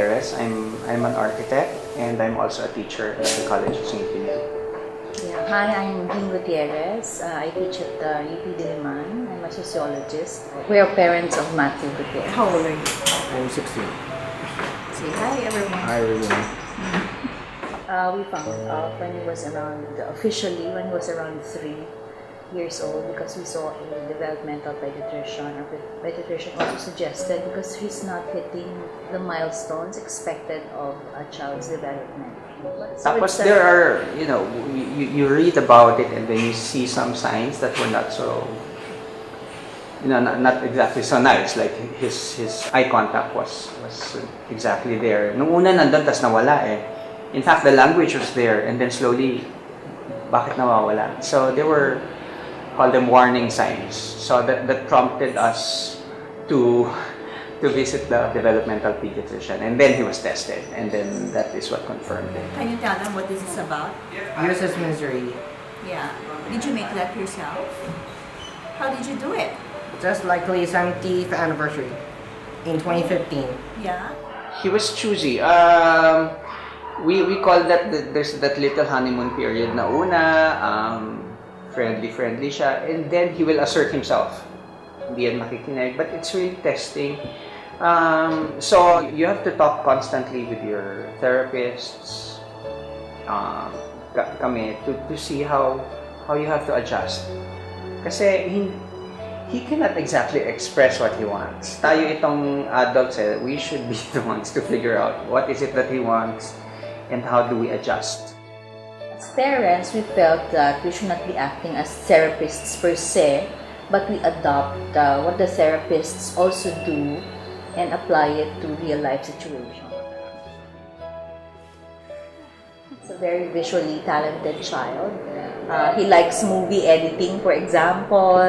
Gutierrez. I'm an architect and I'm also a teacher at the College of St. Pinel. Yeah. Hi, I'm Gutierrez. I teach at UP Diliman. I'm a sociologist. We are parents of Matthew Gutierrez. How old are you? I'm 16. Say hi, everyone. Hi, everyone. We found out when he was around, officially, when he was around 3 years old, because we saw a developmental pediatrician. Our pediatrician also suggested because he's not hitting the milestones expected of a child's development. So Tapos there are, you read about it and then you see some signs that were not so, not exactly so nice. Like his eye contact was exactly there. Nung una nandun, tas nawala eh. In fact, the language was there and then slowly, bakit nawawala? So they were, call them warning signs. So that prompted us to visit the developmental pediatrician, and then he was tested, and then that is what confirmed it. Can you tell them what this is about? Useless misery. Yeah. Did you make that yourself? How did you do it? Just like his 70th anniversary in 2015. Yeah. He was choosy. We call that there's that little honeymoon period na una, friendly siya, and then he will assert himself. Hindi yan makikinig, but it's really testing. So you have to talk constantly with your therapists, kami, to see how you have to adjust. Kasi he cannot exactly express what he wants. Tayo itong adults, we should be the ones to figure out what is it that he wants and how do we adjust. As parents, we felt that we should not be acting as therapists per se, but we adopt what the therapists also do and apply it to real-life situations. He's a very visually talented child. He likes movie editing, for example.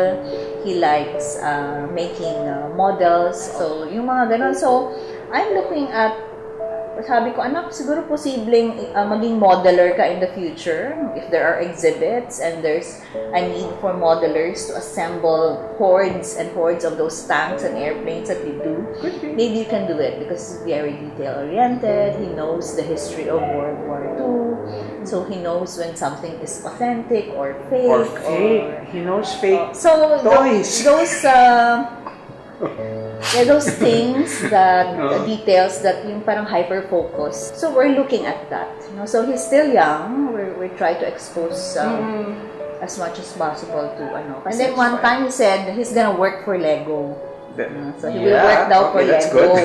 He likes making models. So, yung mga ganon. So, I'm looking at, sabi ko, anak, siguro posibleng maging modeler ka in the future if there are exhibits and there's a need for modelers to assemble hordes and hordes of those tanks and airplanes that we do. Maybe you can do it because he's very detail-oriented. He knows the history of World War II. So he knows when something is authentic or fake. Or fake. He knows fake toys. Those things that the details that yung parang hyper focus. So we're looking at that. So he's still young. We try to expose as much as possible to And then one time he said he's gonna work for Lego. So he will work daw for Lego.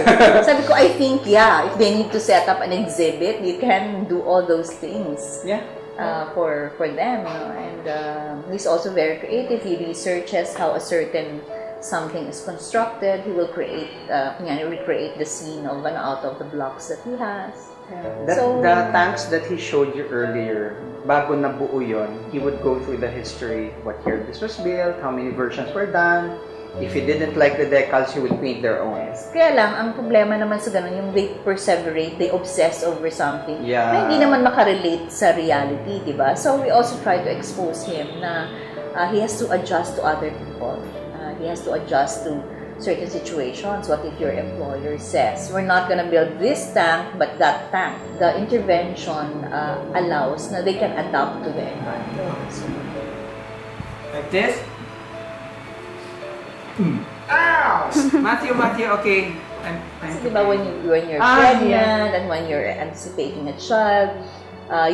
Sabi ko, I think if they need to set up an exhibit, you can do all those things. Yeah. For them. And he's also very creative. He researches how a certain something is constructed. He will create recreate the scene of out of the blocks that he has. The tanks that he showed you earlier, bago nabuo yun, he would go through the history, what year this was built, how many versions were done. If he didn't like the decals, he would paint their own. Kaya lang, ang problema naman sa ganun, yung they perseverate, they obsess over something, na hindi naman makarelate sa reality, di ba? So we also try to expose him na he has to adjust to other people. He has to adjust to certain situations. What if your employer says, we're not gonna build this tank, but that tank? The intervention allows na they can adapt to the environment. So, like this? Ow! Matthew, okay. kasi diba when you're pregnant and when you're anticipating a child,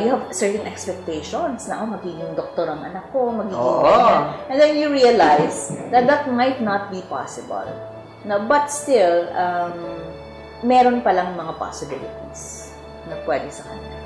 you have certain expectations na, magiging doktor ang anak ko, magiging and then you realize that might not be possible. But still, meron palang mga possibilities na pwede sa kanya.